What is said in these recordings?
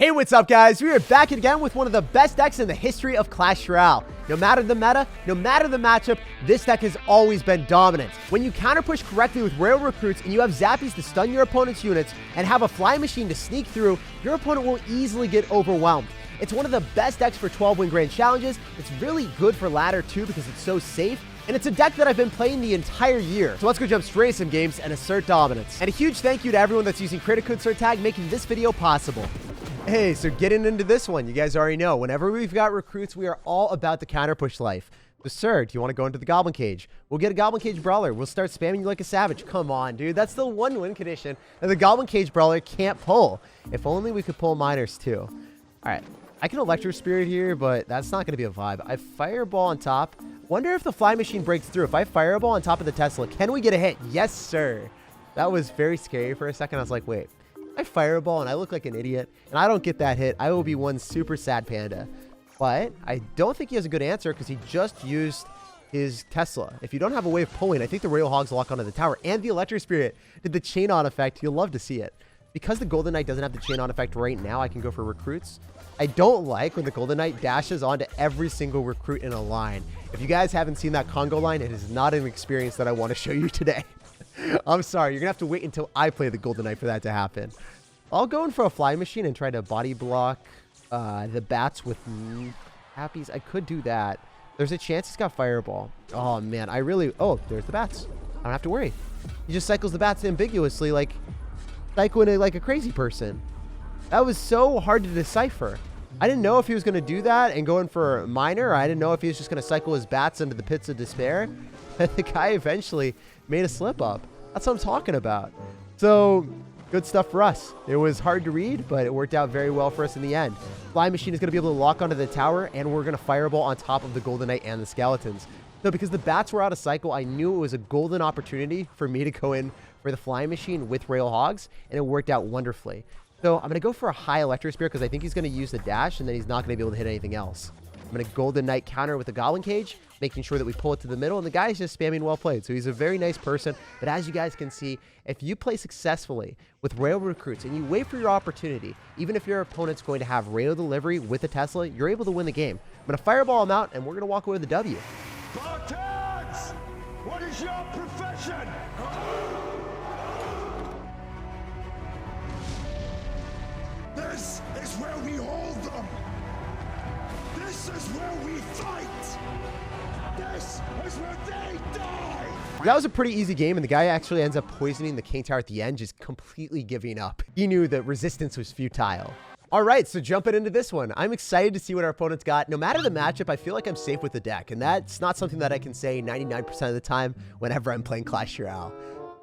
Hey, what's up, guys? We are back again with one of the best decks in the history of Clash Royale. No matter the meta, no matter the matchup, this deck has always been dominant. When you counter push correctly with Royale recruits and you have zappies to stun your opponent's units and have a fly machine to sneak through, your opponent will easily get overwhelmed. It's one of the best decks for 12-win grand challenges. It's really good for ladder too because it's so safe. And it's a deck that I've been playing the entire year. So let's go jump straight into some games and assert dominance. And a huge thank you to everyone that's using creator code SirTag making this video possible. Hey, so getting into this one, you guys already know, whenever we've got recruits, we are all about the counter push life. But sir, do you want to go into the Goblin Cage? We'll get a Goblin Cage Brawler. We'll start spamming you like a savage. Come on, dude. That's the one win condition that the Goblin Cage Brawler can't pull. If only we could pull miners too. All right. I can Electro Spirit here, but that's not going to be a vibe. I Fireball on top. Wonder if the fly machine breaks through. If I Fireball on top of the Tesla, can we get a hit? Yes, sir. That was very scary for a second. I was like, wait. I Fireball and I look like an idiot, and I don't get that hit. I will be one super sad panda. But I don't think he has a good answer because he just used his Tesla. If you don't have a way of pulling, I think the Royal Hogs lock onto the tower, and the Electro Spirit did the chain on effect. You'll love to see it. Because the Golden Knight doesn't have the chain on effect right now, I can go for recruits. I don't like when the Golden Knight dashes onto every single recruit in a line. If you guys haven't seen that Congo line, it is not an experience that I want to show you today. I'm sorry, you're going to have to wait until I play the Golden Knight for that to happen. I'll go in for a fly machine and try to body block the bats with happies. I could do that. There's a chance he's got Fireball. Oh, man, oh, there's the bats. I don't have to worry. He just cycles the bats ambiguously like cycling like a crazy person. That was so hard to decipher. I didn't know if he was going to do that and go in for a miner. I didn't know if he was just going to cycle his bats into the pits of despair. The guy eventually made a slip up. That's what I'm talking about. So good stuff for us. It was hard to read, but it worked out very well for us in the end. Fly machine is going to be able to lock onto the tower, and we're going to Fireball on top of the Golden Knight and the skeletons. So because the bats were out of cycle, I knew it was a golden opportunity for me to go in for the flying machine with Royal Hogs, and it worked out wonderfully. So I'm going to go for a high Electro Spirit because I think he's going to use the dash, and then he's not going to be able to hit anything else. I'm going to Golden Knight counter with the Goblin Cage, making sure that we pull it to the middle, and the guy's just spamming well played. So he's a very nice person. But as you guys can see, if you play successfully with Royal recruits and you wait for your opportunity, even if your opponent's going to have Royal delivery with a Tesla, you're able to win the game. I'm going to Fireball him out, and we're going to walk away with a W. Spartans! What is your profession? This is where we hold them. This is where we fight. This is where they die. That was a pretty easy game, and the guy actually ends up poisoning the King Tower at the end, just completely giving up. He knew that resistance was futile. All right, so jumping into this one. I'm excited to see what our opponent's got. No matter the matchup, I feel like I'm safe with the deck, and that's not something that I can say 99% of the time whenever I'm playing Clash Royale.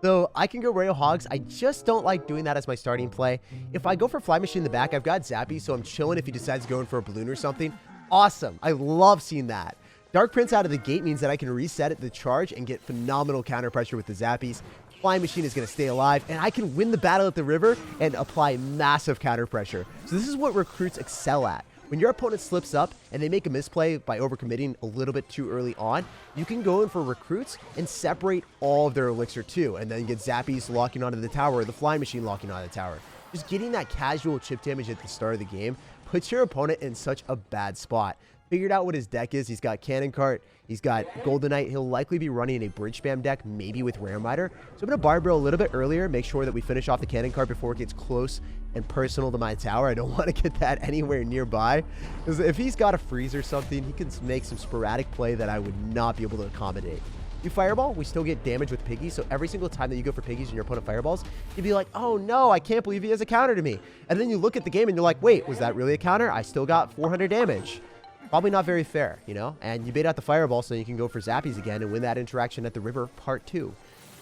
So I can go Royal Hogs. I just don't like doing that as my starting play. If I go for Fly Machine in the back, I've got Zappy, so I'm chilling if he decides to go in for a balloon or something. Awesome. I love seeing that. Dark Prince out of the gate means that I can reset at the charge and get phenomenal counter pressure with the Zappies. Fly Machine is going to stay alive, and I can win the battle at the river and apply massive counter pressure. So this is what recruits excel at. When your opponent slips up and they make a misplay by overcommitting a little bit too early on, you can go in for recruits and separate all of their elixir too, and then get Zappies locking onto the tower or the fly machine locking onto the tower. Just getting that casual chip damage at the start of the game puts your opponent in such a bad spot. Figured out what his deck is. He's got Cannon Cart. He's got Golden Knight. He'll likely be running a bridge spam deck, maybe with Rare Miter. So I'm going to bar barrel a little bit earlier, make sure that we finish off the Cannon Cart before it gets close and personal to my tower. I don't want to get that anywhere nearby. Because if he's got a freeze or something, he can make some sporadic play that I would not be able to accommodate. You Fireball, we still get damage with Piggy, so every single time that you go for Piggies and your opponent Fireballs, you'd be like, oh no, I can't believe he has a counter to me. And then you look at the game and you're like, wait, was that really a counter? I still got 400 damage. Probably not very fair, you know? And you bait out the Fireball so you can go for Zappies again and win that interaction at the river part 2.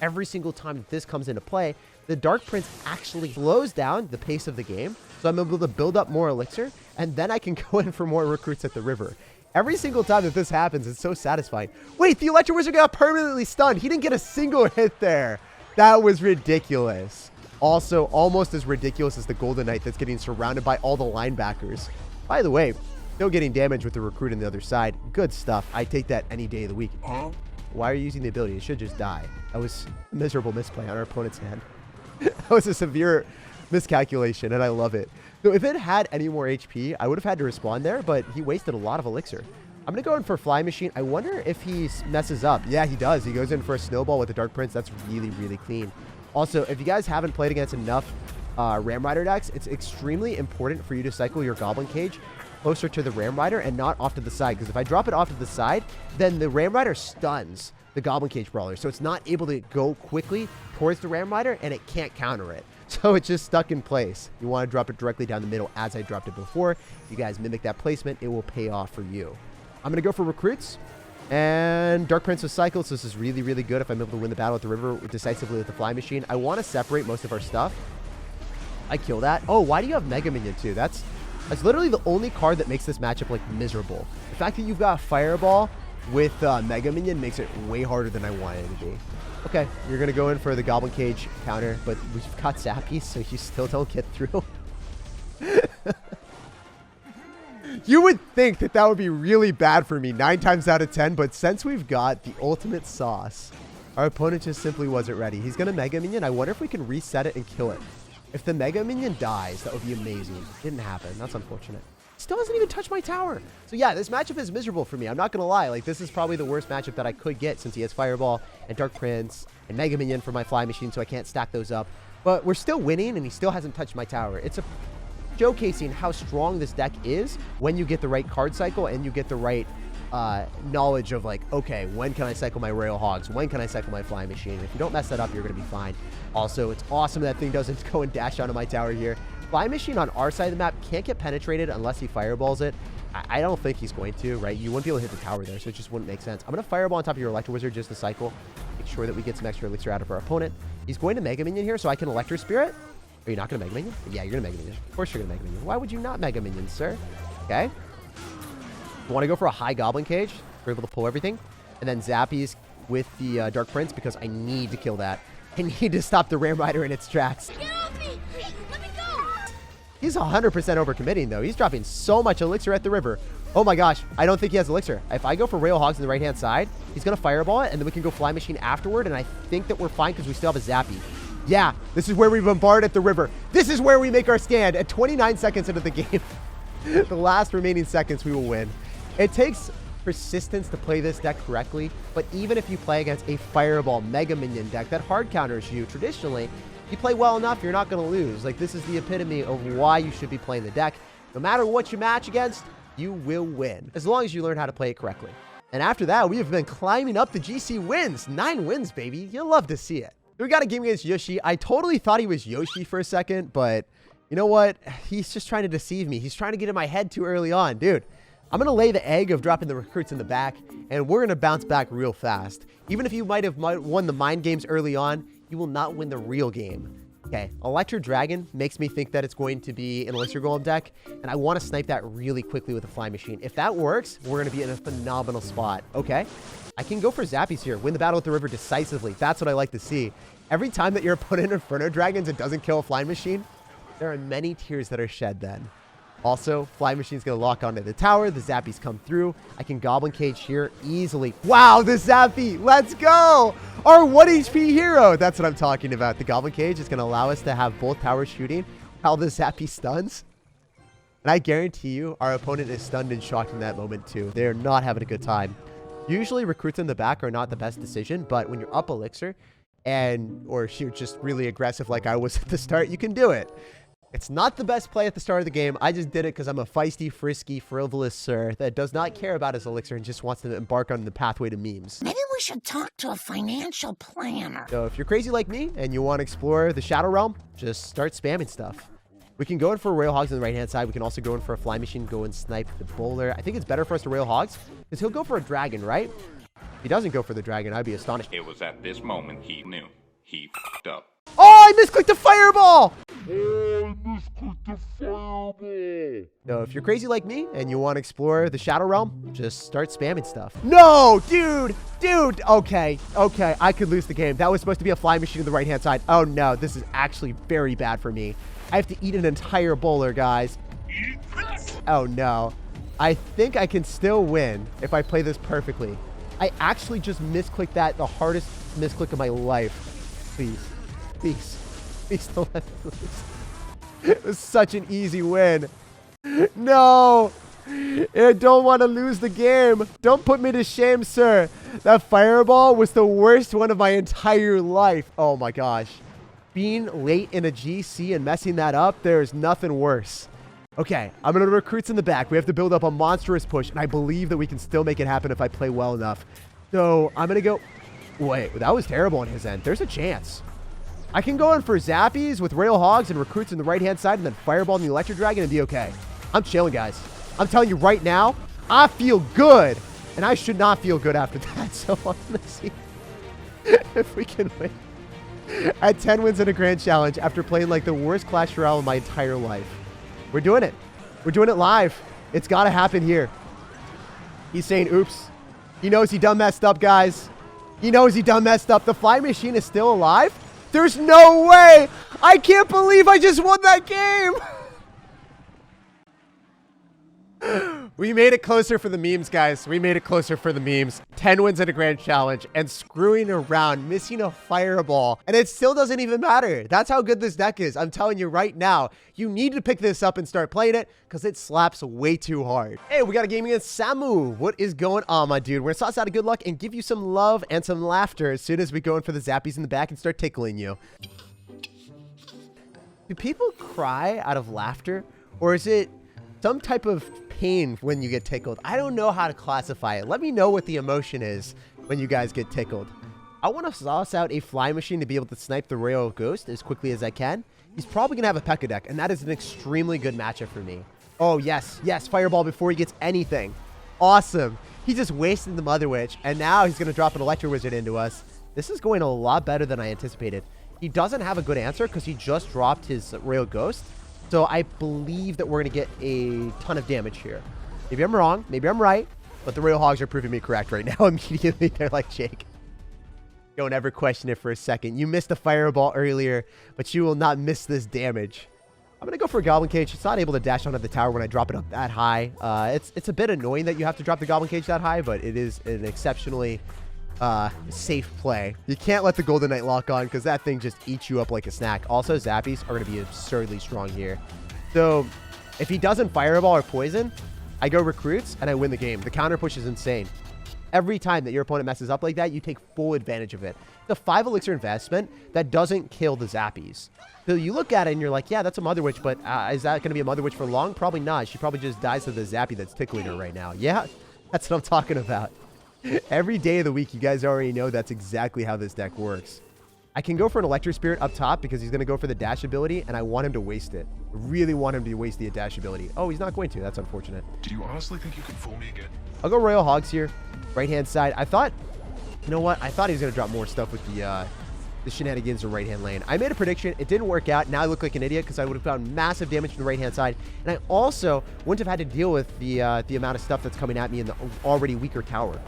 Every single time that this comes into play, the Dark Prince actually slows down the pace of the game, so I'm able to build up more elixir, and then I can go in for more recruits at the river. Every single time that this happens, it's so satisfying. Wait, the Electro Wizard got permanently stunned. He didn't get a single hit there. That was ridiculous. Also, almost as ridiculous as the Golden Knight that's getting surrounded by all the linebackers. By the way, still getting damage with the recruit on the other side. Good stuff. I take that any day of the week. Why are you using the ability? It should just die. That was a miserable misplay on our opponent's hand. That was a severe miscalculation, and I love it. So if it had any more HP, I would have had to respawn there, but he wasted a lot of elixir. I'm going to go in for Fly Machine. I wonder if he messes up. Yeah, he does. He goes in for a Snowball with the Dark Prince. That's really, really clean. Also, if you guys haven't played against enough Ram Rider decks, it's extremely important for you to cycle your Goblin Cage closer to the Ram Rider and not off to the side. Because if I drop it off to the side, then the Ram Rider stuns the Goblin Cage Brawler. So it's not able to go quickly towards the Ram Rider, and it can't counter it. So it's just stuck in place. You want to drop it directly down the middle as I dropped it before. You guys mimic that placement. It will pay off for you. I'm going to go for recruits. And Dark Prince was cycled, so this is really, really good if I'm able to win the battle at the river decisively with the Fly Machine. I want to separate most of our stuff. I kill that. Oh, why do you have Mega Minion too? That's literally the only card that makes this matchup like miserable. The fact that you've got Fireball with Mega Minion makes it way harder than I wanted it to be. Okay, you're going to go in for the Goblin Cage counter, but we've got Zappies, so you still don't get through. You would think that that would be really bad for me 9 times out of 10, but since we've got the ultimate sauce, our opponent just simply wasn't ready. He's going to Mega Minion. I wonder if we can reset it and kill it. If the Mega Minion dies, that would be amazing. Didn't happen. That's unfortunate. Still hasn't even touched my tower. So yeah, this matchup is miserable for me. I'm not going to lie. Like, this is probably the worst matchup that I could get since he has Fireball and Dark Prince and Mega Minion for my Fly Machine, so I can't stack those up. But we're still winning, and he still hasn't touched my tower. It's showcasing how strong this deck is when you get the right card cycle and you get the right knowledge of like, okay, when can I cycle my Royal Hogs? When can I cycle my Fly Machine? If you don't mess that up, you're going to be fine. Also, it's awesome that thing doesn't go and dash onto my tower here. Fly Machine on our side of the map can't get penetrated unless he fireballs it. I don't think he's going to, right? You wouldn't be able to hit the tower there, so it just wouldn't make sense. I'm going to Fireball on top of your Electro Wizard just to cycle. Make sure that we get some extra elixir out of our opponent. He's going to Mega Minion here, so I can Electro Spirit. Are you not going to Mega Minion? Yeah, you're going to Mega Minion. Of course you're going to Mega Minion. Why would you not Mega Minion, sir? Okay. You want to go for a high Goblin Cage. We're able to pull everything. And then Zappies with the Dark Prince because I need to kill that. I need to stop the Ram Rider in its tracks. Get off me! Let me go! He's 100% overcommitting, though. He's dropping so much elixir at the river. Oh my gosh, I don't think he has elixir. If I go for Royal Hogs on the right-hand side, he's going to Fireball it, and then we can go Fly Machine afterward, and I think that we're fine because we still have a Zappy. Yeah, this is where we bombard at the river. This is where we make our stand at 29 seconds into the game. The last remaining seconds, we will win. It takes persistence to play this deck correctly, but even if you play against a Fireball Mega Minion deck that hard counters you traditionally, you play well enough, you're not going to lose. Like, this is the epitome of why you should be playing the deck. No matter what you match against, you will win, as long as you learn how to play it correctly. And after that, we have been climbing up the GC wins. 9 wins, baby. You'll love to see it. We got a game against Yoshi. I totally thought he was Yoshi for a second, but you know what? He's just trying to deceive me. He's trying to get in my head too early on. Dude, I'm going to lay the egg of dropping the recruits in the back, and we're going to bounce back real fast. Even if you might have won the mind games early on, you will not win the real game. Okay, Electro Dragon makes me think that it's going to be an Elixir Golem deck, and I want to snipe that really quickly with a Fly Machine. If that works, we're going to be in a phenomenal spot. Okay, I can go for Zappies here, win the battle at the river decisively. That's what I like to see. Every time that your opponent Inferno Dragons and doesn't kill a Fly Machine, there are many tears that are shed then. Also, Fly Machine's going to lock onto the tower. The Zappies come through. I can Goblin Cage here easily. Wow, the Zappy. Let's go. Our 1 HP hero. That's what I'm talking about. The Goblin Cage is going to allow us to have both towers shooting while the Zappy stuns. And I guarantee you, our opponent is stunned and shocked in that moment too. They're not having a good time. Usually, recruits in the back are not the best decision, but when you're up Elixir, or you're just really aggressive like I was at the start, you can do it. It's not the best play at the start of the game. I just did it because I'm a feisty, frisky, frivolous sir that does not care about his elixir and just wants to embark on the pathway to memes. Maybe we should talk to a financial planner. So if you're crazy like me and you want to explore the Shadow Realm, just start spamming stuff. We can go in for Royal Hogs on the right-hand side. We can also go in for a Fly Machine, go and snipe the bowler. I think it's better for us to Royal Hogs because he'll go for a dragon, right? If he doesn't go for the dragon, I'd be astonished. It was at this moment he knew. He f***ed up. Oh, I misclicked the Fireball! No, if you're crazy like me and you want to explore the Shadow Realm, just start spamming stuff. No, dude, okay, I could lose the game. That was supposed to be a Fly Machine on the right-hand side. Oh no, this is actually very bad for me. I have to eat an entire bowler, guys. Oh no, I think I can still win if I play this perfectly. I actually just misclicked that, the hardest misclick of my life. Please don't let me lose. It was such an easy win. No. I don't want to lose the game. Don't put me to shame, sir. That fireball was the worst one of my entire life. Oh my gosh. Being late in a GC and messing that up, there is nothing worse. Okay, I'm going to recruits in the back. We have to build up a monstrous push, and I believe that we can still make it happen if I play well enough. So I'm going to go... Wait, that was terrible on his end. There's a chance. I can go in for zappies with Royale Hogs and recruits in the right-hand side and then fireball in the electric dragon and be okay. I'm chilling, guys. I'm telling you right now, I feel good. And I should not feel good after that. So I'm going to see if we can win. At 10 wins in a grand challenge after playing like the worst Clash Royale in my entire life. We're doing it. We're doing it live. It's got to happen here. He's saying, oops. He knows he done messed up, guys. He knows he done messed up. The fly machine is still alive? There's no way. I can't believe I just won that game. We made it closer for the memes, guys. We made it closer for the memes. 10 wins in a grand challenge and screwing around, missing a fireball. And it still doesn't even matter. That's how good this deck is. I'm telling you right now, you need to pick this up and start playing it because it slaps way too hard. Hey, we got a game against Samu. What is going on, my dude? We're going to sauce out of good luck and give you some love and some laughter as soon as we go in for the zappies in the back and start tickling you. Do people cry out of laughter? Or is it some type of pain when you get tickled? I don't know how to classify it. Let me know what the emotion is when you guys get tickled. I want to sauce out a fly machine to be able to snipe the Royal Ghost as quickly as I can. He's probably going to have a P.E.K.K.A deck, and that is an extremely good matchup for me. Oh, yes. Yes, fireball before he gets anything. Awesome. He just wasted the Mother Witch, and now he's going to drop an Electro Wizard into us. This is going a lot better than I anticipated. He doesn't have a good answer because he just dropped his Royal Ghost. So I believe that we're going to get a ton of damage here. Maybe I'm wrong. Maybe I'm right. But the Royal Hogs are proving me correct right now. Immediately, they're like, Jake, don't ever question it for a second. You missed a fireball earlier, but you will not miss this damage. I'm going to go for a Goblin Cage. It's not able to dash onto the tower when I drop it up that high. It's a bit annoying that you have to drop the Goblin Cage that high, but it is an exceptionally safe play. You can't let the Golden Knight lock on because that thing just eats you up like a snack. Also, zappies are going to be absurdly strong here. So if he doesn't fireball or poison, I go recruits and I win the game. The counter push is insane. Every time that your opponent messes up like that, you take full advantage of it. The 5 elixir investment that doesn't kill the zappies. So you look at it and you're like, yeah, that's a Mother Witch, but is that going to be a Mother Witch for long? Probably not. She probably just dies to the zappy that's tickling her right now. Yeah, that's what I'm talking about. Every day of the week, you guys already know that's exactly how this deck works. I can go for an Electric Spirit up top because he's going to go for the dash ability, and I want him to waste it. I really want him to waste the dash ability. Oh, he's not going to. That's unfortunate. Do you honestly think you can fool me again? I'll go Royal Hogs here. Right-hand side. I thought, you know what? I thought he was going to drop more stuff with the shenanigans in right-hand lane. I made a prediction. It didn't work out. Now I look like an idiot because I would have found massive damage from the right-hand side. And I also wouldn't have had to deal with the amount of stuff that's coming at me in the already weaker tower.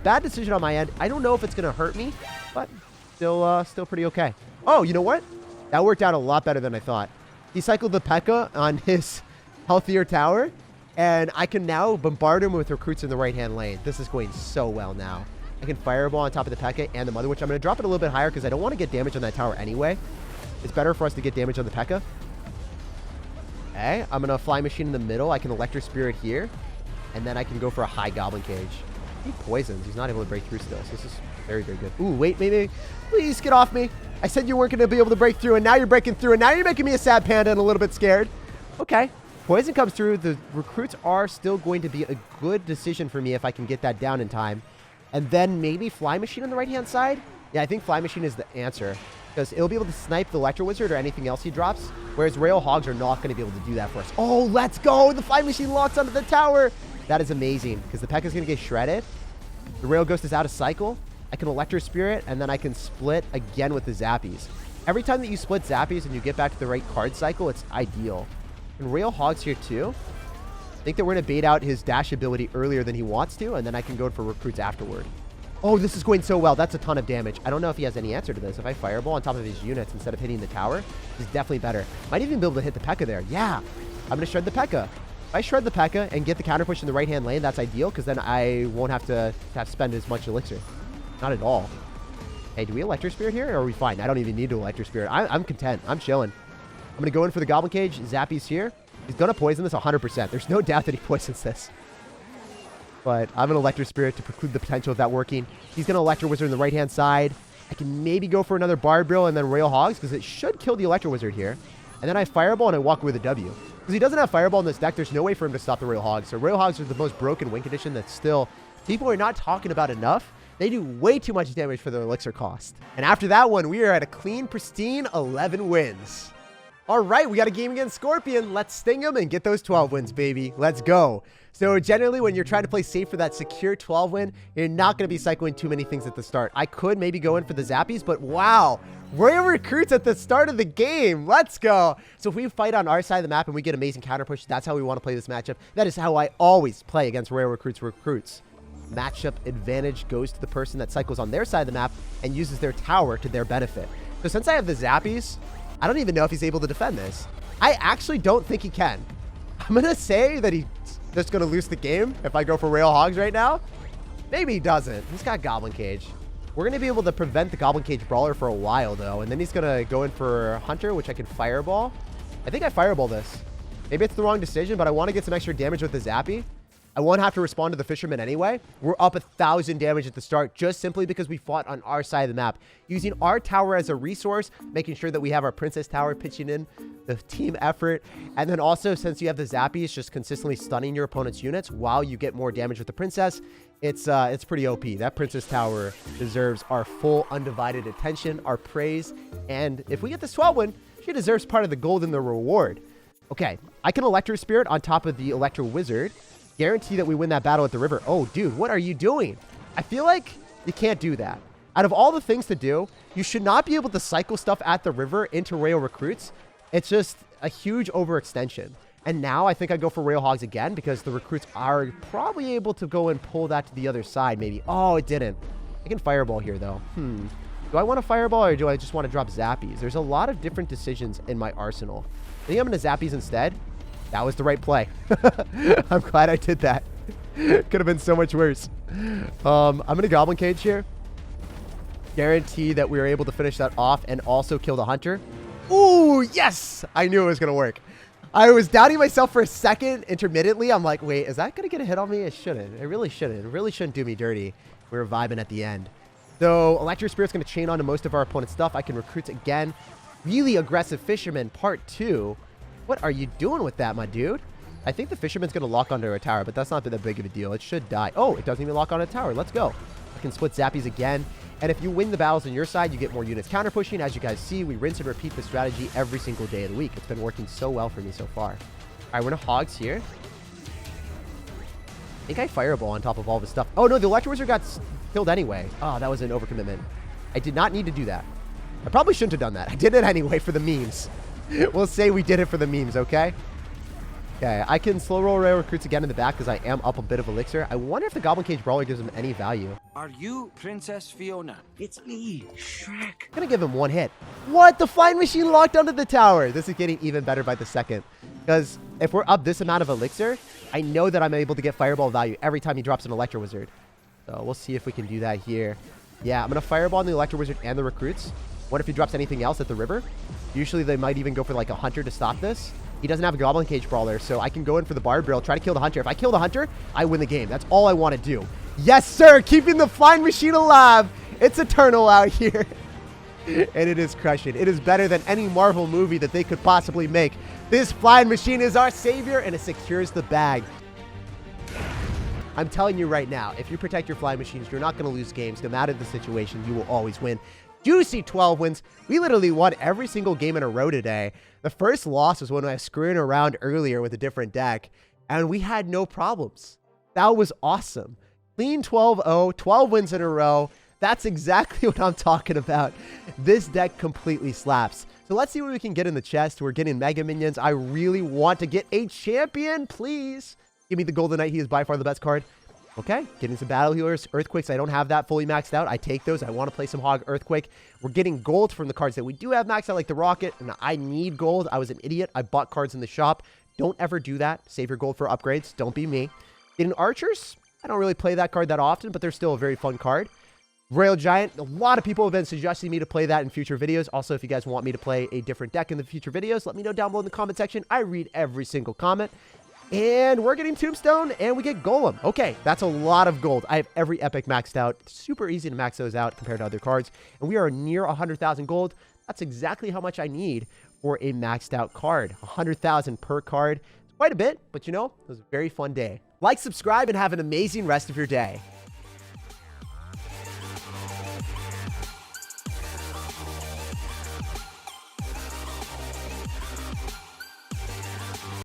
Bad decision on my end. I don't know if it's going to hurt me, but still pretty okay. Oh, you know what? That worked out a lot better than I thought. He cycled the P.E.K.K.A on his healthier tower, and I can now bombard him with recruits in the right-hand lane. This is going so well now. I can fireball on top of the P.E.K.K.A and the Mother Witch. I'm going to drop it a little bit higher because I don't want to get damage on that tower anyway. It's better for us to get damage on the P.E.K.K.A. Okay, I'm going to fly machine in the middle. I can Electric Spirit here, and then I can go for a high Goblin Cage. He poisons. He's not able to break through still. So this is very, very good. Ooh, wait, maybe. Please get off me. I said you weren't going to be able to break through, and now you're breaking through, and now you're making me a sad panda and a little bit scared. Okay. Poison comes through. The recruits are still going to be a good decision for me if I can get that down in time. And then maybe Fly Machine on the right-hand side? Yeah, I think Fly Machine is the answer because it'll be able to snipe the Electro Wizard or anything else he drops, whereas Royal Hogs are not going to be able to do that for us. Oh, let's go. The Fly Machine locks onto the tower. That is amazing because the P.E.K.K.A is going to get shredded. The Royal Ghost is out of cycle. I can Electro Spirit, and then I can split again with the Zappies. Every time that you split Zappies and you get back to the right card cycle, it's ideal. And Royal Hogs here too. I think that we're going to bait out his dash ability earlier than he wants to, and then I can go for recruits afterward. Oh, this is going so well. That's a ton of damage. I don't know if he has any answer to this. If I fireball on top of his units instead of hitting the tower, he's definitely better. Might even be able to hit the P.E.K.K.A there. Yeah, I'm going to shred the P.E.K.K.A. If I shred the P.E.K.K.A and get the counter push in the right-hand lane, that's ideal, because then I won't have to spend as much elixir. Not at all. Hey, do we Electric Spirit here, or are we fine? I don't even need to Electric Spirit. I'm content. I'm chilling. I'm going to go in for the Goblin Cage. Zappy's here. He's going to poison this 100%. There's no doubt that he poisons this. But I'm an Electro Spirit to preclude the potential of that working. He's going to Electro Wizard on the right-hand side. I can maybe go for another Bard Drill and then Royal Hogs because it should kill the Electro Wizard here. And then I Fireball and I walk with a W. Because he doesn't have Fireball in this deck, there's no way for him to stop the Royal Hogs. So Royal Hogs are the most broken win condition that still people are not talking about enough. They do way too much damage for their elixir cost. And after that one, we are at a clean, pristine 11 wins. All right, we got a game against Scorpion. Let's sting him and get those 12 wins, baby. Let's go. So generally, when you're trying to play safe for that secure 12 win, you're not going to be cycling too many things at the start. I could maybe go in for the Zappies, but wow. Royal Recruits at the start of the game. Let's go. So if we fight on our side of the map and we get amazing counter push, that's how we want to play this matchup. That is how I always play against Royal Recruits. Matchup advantage goes to the person that cycles on their side of the map and uses their tower to their benefit. So since I have the Zappies, I don't even know if he's able to defend this. I actually don't think he can. I'm going to say that he's just going to lose the game if I go for Royal Hogs right now. Maybe he doesn't. He's got Goblin Cage. We're going to be able to prevent the Goblin Cage Brawler for a while, though. And then he's going to go in for Hunter, which I can Fireball. I think I Fireball this. Maybe it's the wrong decision, but I want to get some extra damage with the Zappy. I won't have to respond to the Fisherman anyway. We're up 1,000 damage at the start just simply because we fought on our side of the map. Using our tower as a resource, making sure that we have our Princess Tower pitching in the team effort. And then also, since you have the Zappies just consistently stunning your opponent's units while you get more damage with the Princess, it's pretty OP. That Princess Tower deserves our full undivided attention, our praise. And if we get this 12 win, she deserves part of the gold and the reward. Okay, I can Electro Spirit on top of the Electro Wizard. Guarantee that we win that battle at the river. Oh, dude, what are you doing? I feel like you can't do that. Out of all the things to do, you should not be able to cycle stuff at the river into Royal Recruits. It's just a huge overextension. And now I think I go for Royal Hogs again because the Recruits are probably able to go and pull that to the other side, maybe. Oh, it didn't. I can Fireball here, though. Do I want to Fireball or do I just want to drop Zappies? There's a lot of different decisions in my arsenal. I think I'm going to Zappies instead. That was the right play. I'm glad I did that. Could have been so much worse. I'm going to Goblin Cage here. Guarantee that we were able to finish that off and also kill the Hunter. Ooh, yes! I knew it was going to work. I was doubting myself for a second intermittently. I'm like, wait, is that going to get a hit on me? It shouldn't. It really shouldn't. It really shouldn't do me dirty. We were vibing at the end. So Electro Spirit's going to chain onto most of our opponent's stuff. I can Recruits again. Really aggressive Fisherman part 2. What are you doing with that, my dude? I think the Fisherman's going to lock onto a tower, but that's not that big of a deal. It should die. Oh, it doesn't even lock on a tower. Let's go. I can split Zappies again. And if you win the battles on your side, you get more units counter pushing. As you guys see, we rinse and repeat the strategy every single day of the week. It's been working so well for me so far. All right, we're going to Hogs here. I think I Fireball on top of all this stuff. Oh, no, the Electro Wizard got killed anyway. Oh, that was an overcommitment. I did not need to do that. I probably shouldn't have done that. I did it anyway for the memes. We'll say we did it for the memes, okay? Okay, I can slow roll Royal Recruits again in the back because I am up a bit of elixir. I wonder if the Goblin Cage Brawler gives him any value. Are you Princess Fiona? It's me, Shrek. I'm going to give him one hit. What? The Flying Machine locked onto the tower. This is getting even better by the second. Because if we're up this amount of elixir, I know that I'm able to get Fireball value every time he drops an Electro Wizard. So we'll see if we can do that here. Yeah, I'm going to Fireball on the Electro Wizard and the Recruits. What if he drops anything else at the river? Usually they might even go for like a Hunter to stop this. He doesn't have a Goblin Cage Brawler, so I can go in for the Bard Drill, try to kill the Hunter. If I kill the Hunter, I win the game. That's all I want to do. Yes, sir! Keeping the Flying Machine alive! It's eternal out here. And it is crushing. It is better than any Marvel movie that they could possibly make. This Flying Machine is our savior, and it secures the bag. I'm telling you right now, if you protect your Flying Machines, you're not going to lose games. No matter the situation, you will always win. Juicy 12 wins. We literally won every single game in a row today. The first loss was when I was screwing around earlier with a different deck, and we had no problems. That was awesome. Clean 12-0, 12 wins in a row. That's exactly what I'm talking about. This deck completely slaps. So let's see what we can get in the chest. We're getting Mega Minions. I really want to get a champion, please. Give me the Golden Knight. He is by far the best card. Okay, getting some Battle Healers, Earthquakes. I don't have that fully maxed out. I take those. I want to play some Hog Earthquake. We're getting gold from the cards that we do have maxed out, like the Rocket, and I need gold. I was an idiot. I bought cards in the shop. Don't ever do that. Save your gold for upgrades. Don't be me. Getting Archers. I don't really play that card that often, but they're still a very fun card. Royal Giant, a lot of people have been suggesting me to play that in future videos. Also, if you guys want me to play a different deck in the future videos, let me know down below in the comment section. I read every single comment. And we're getting Tombstone, and we get Golem. Okay, that's a lot of gold. I have every epic maxed out. Super easy to max those out compared to other cards. And we are near 100,000 gold. That's exactly how much I need for a maxed out card. 100,000 per card. It's quite a bit, but you know, it was a very fun day. Like, subscribe, and have an amazing rest of your day.